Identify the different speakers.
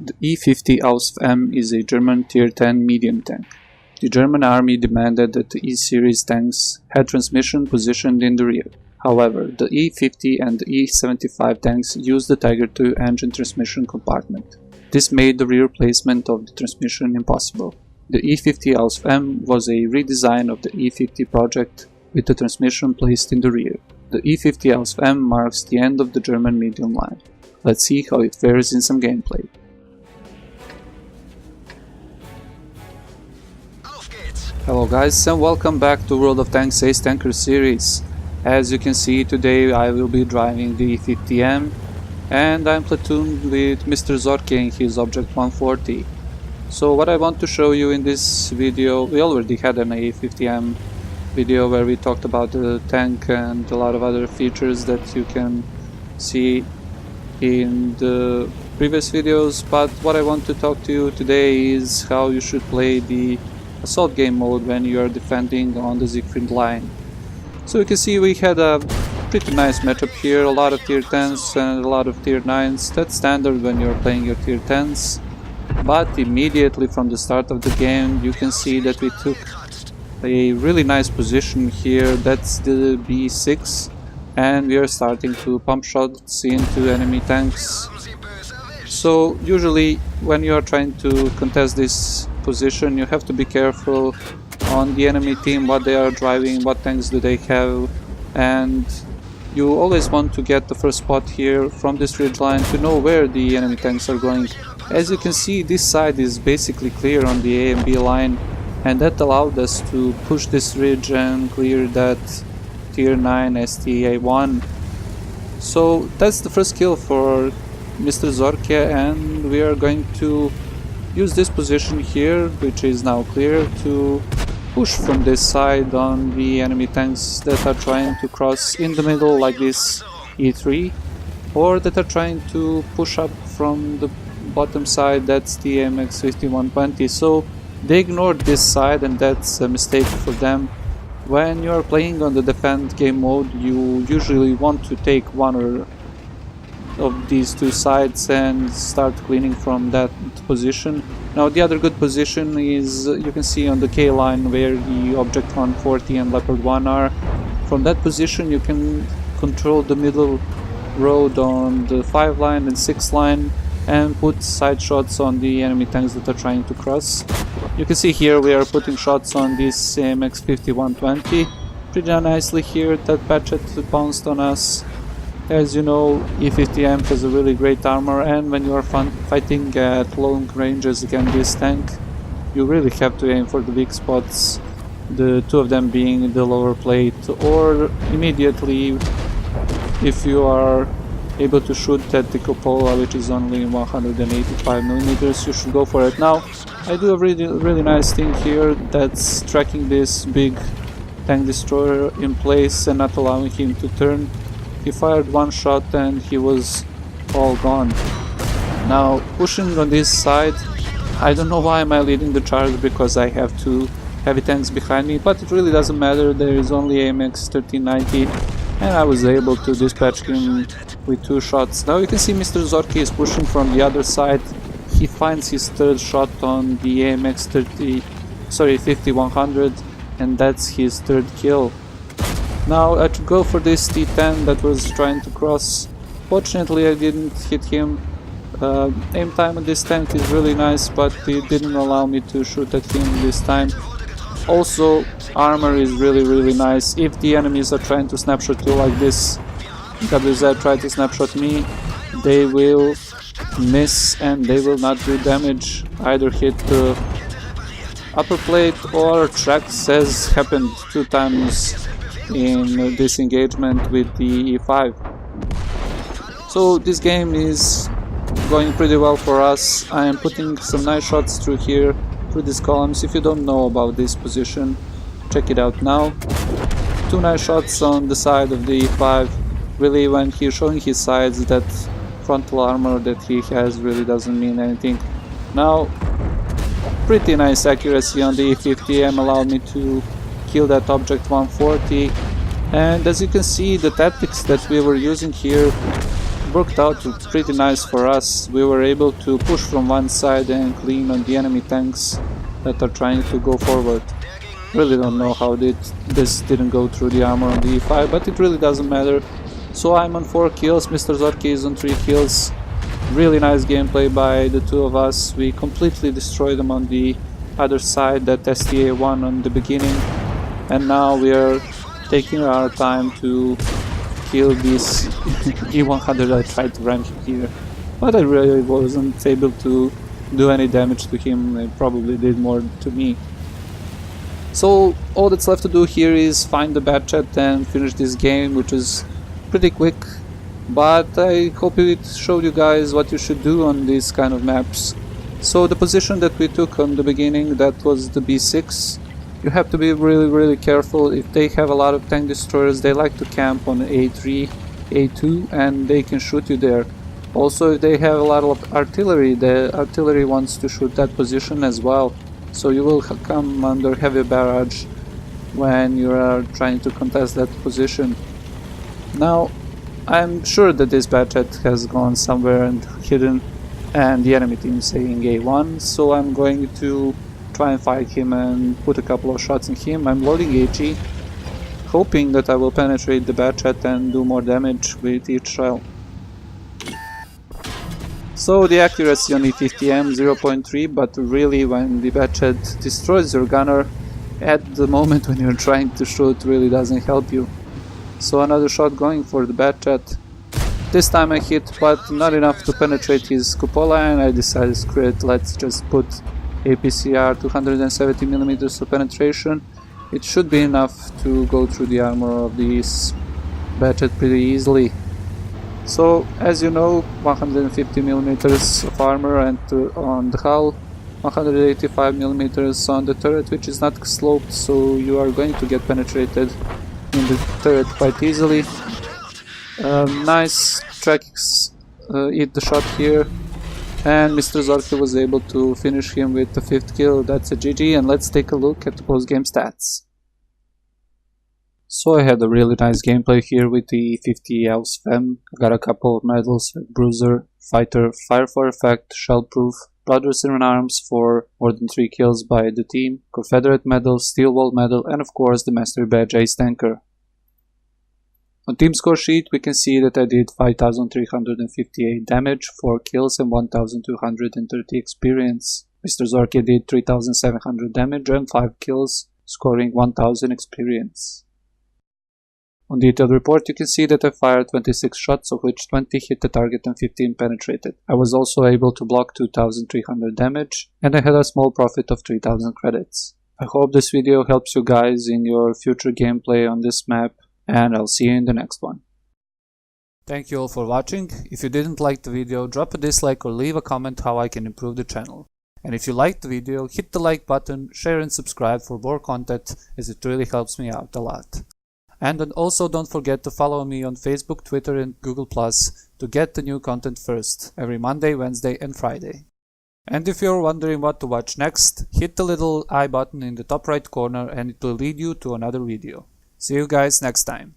Speaker 1: The E50 Ausf M is a German Tier 10 medium tank. The German army demanded that the E-series tanks had transmission positioned in the rear. However, the E50 and the E75 tanks used the Tiger II engine transmission compartment. This made the rear placement of the transmission impossible. The E50 Ausf M was a redesign of the E50 project with the transmission placed in the rear. The E50 Ausf M marks the end of the German medium line. Let's see how it fares in some gameplay. Hello guys, and welcome back to World of Tanks Ace Tanker series. As you can see, today I will be driving the E50M and I'm platooned with Mr. Zorke in his Object 140. So what I want to show you in this video, we already had an E50M video where we talked about the tank and a lot of other features that you can see in the previous videos, but what I want to talk to you today is how you should play the assault game mode when you are defending on the Siegfried Line. So you can see we had a pretty nice matchup here, a lot of tier 10s and a lot of tier 9s. That's standard when you're playing your tier 10s, but immediately from the start of the game you can see that we took a really nice position here. That's the B6, and we are starting to pump shots into enemy tanks. So usually when you are trying to contest this position, you have to be careful on the enemy team, what they are driving, what tanks do they have, and you always want to get the first spot here from this ridge line to know where the enemy tanks are going. As you can see, this side is basically clear on the A and B line, and that allowed us to push this ridge and clear that tier 9 STA1. So that's the first kill for Mr. Zorke, and we are going to use this position here, which is now clear, to push from this side on the enemy tanks that are trying to cross in the middle like this E3, or that are trying to push up from the bottom side, that's the AMX 5120. So they ignored this side, and that's a mistake for them. When you are playing on the defend game mode, you usually want to take one or of these two sides and start cleaning from that position. Now the other good position is, you can see on the K line where the Object 140 and Leopard 1 are. From that position you can control the middle road on the 5 line and 6 line and put side shots on the enemy tanks that are trying to cross. You can see here we are putting shots on this AMX 5120 pretty nicely here. That patchet bounced on us. As you know, E50M has a really great armor, and when you are fighting at long ranges against this tank, you really have to aim for the weak spots, the two of them being the lower plate, or immediately, if you are able to shoot at the cupola, which is only 185mm, you should go for it. Now, I do a really nice thing here, that's tracking this big tank destroyer in place and not allowing him to turn. He fired one shot and he was all gone. Now, pushing on this side, I don't know why am I leading the charge, because I have two heavy tanks behind me, but it really doesn't matter. There is only AMX 1390 and I was able to dispatch him with two shots. Now you can see Mr. Zorke is pushing from the other side. He finds his third shot on the AMX 5100, and that's his third kill. Now I should go for this T10 that was trying to cross. Fortunately I didn't hit him. Aim time on this tank is really nice, but it didn't allow me to shoot at him this time. Also, armor is really nice. If the enemies are trying to snapshot you like this, WZ tried to snapshot me, they will miss and they will not do damage. Either hit the upper plate or tracks, as happened 2 times in this engagement with the E5. So this game is going pretty well for us. I am putting some nice shots through here, through these columns. If you don't know about this position, check it out now. 2 nice shots on the side of the E5. Really, when he's showing his sides, that frontal armor that he has really doesn't mean anything. Now, pretty nice accuracy on the E50M allowed me to kill that Object 140, and as you can see, the tactics that we were using here worked out pretty nice for us. We were able to push from one side and clean on the enemy tanks that are trying to go forward. Really don't know how this didn't go through the armor on the E5, but it really doesn't matter. So I'm on 4 kills, Mr. Zorki is on 3 kills. Really nice gameplay by the two of us. We completely destroyed them on the other side, that STA1 on the beginning. And now we are taking our time to kill this E100. I tried to ram him here, but I really wasn't able to do any damage to him. It probably did more to me. So all that's left to do here is find the bad chat and finish this game, which is pretty quick. But I hope it showed you guys what you should do on these kind of maps. So the position that we took on the beginning, that was the B6. You have to be really careful. If they have a lot of tank destroyers, they like to camp on A3, A2, and they can shoot you there. Also, if they have a lot of artillery, the artillery wants to shoot that position as well. So you will come under heavy barrage when you are trying to contest that position. Now, I'm sure that this bad chat has gone somewhere and hidden, and the enemy team is saying A1, so I'm going to try and fight him and put a couple of shots in him. I'm loading HE, hoping that I will penetrate the bad chat and do more damage with each shell. So the accuracy on E50M 0.3, but really when the bad chat destroys your gunner, at the moment when you're trying to shoot, really doesn't help you. So another shot going for the bad chat. This time I hit, but not enough to penetrate his cupola, and I decided, screw it, let's just put APCR 270mm of penetration. It should be enough to go through the armor of this bad chat pretty easily. So as you know, 150mm of armor and on the hull, 185mm on the turret, which is not sloped, so you are going to get penetrated in the turret quite easily. Nice tracks hit the shot here, and Mr. Zorki was able to finish him with the 5th kill. That's a GG, and let's take a look at the post-game stats. So I had a really nice gameplay here with the 50 Ausf. I got a couple of medals like Bruiser, Fighter, Fire for Effect, Shellproof, Brothers in Arms for more than 3 kills by the team, Confederate medal, Steel Wall medal, and of course the Mastery Badge Ace Tanker. On team score sheet we can see that I did 5358 damage, 4 kills and 1230 experience. Mr. Zorki did 3700 damage and 5 kills, scoring 1000 experience. On detailed report you can see that I fired 26 shots, of which 20 hit the target and 15 penetrated. I was also able to block 2300 damage, and I had a small profit of 3000 credits. I hope this video helps you guys in your future gameplay on this map, and I'll see you in the next one. Thank you all for watching. If you didn't like the video, drop a dislike or leave a comment how I can improve the channel. And if you liked the video, hit the like button, share and subscribe for more content, as it really helps me out a lot. And also don't forget to follow me on Facebook, Twitter and Google Plus to get the new content first, every Monday, Wednesday and Friday. And if you're wondering what to watch next, hit the little I button in the top right corner and it will lead you to another video. See you guys next time.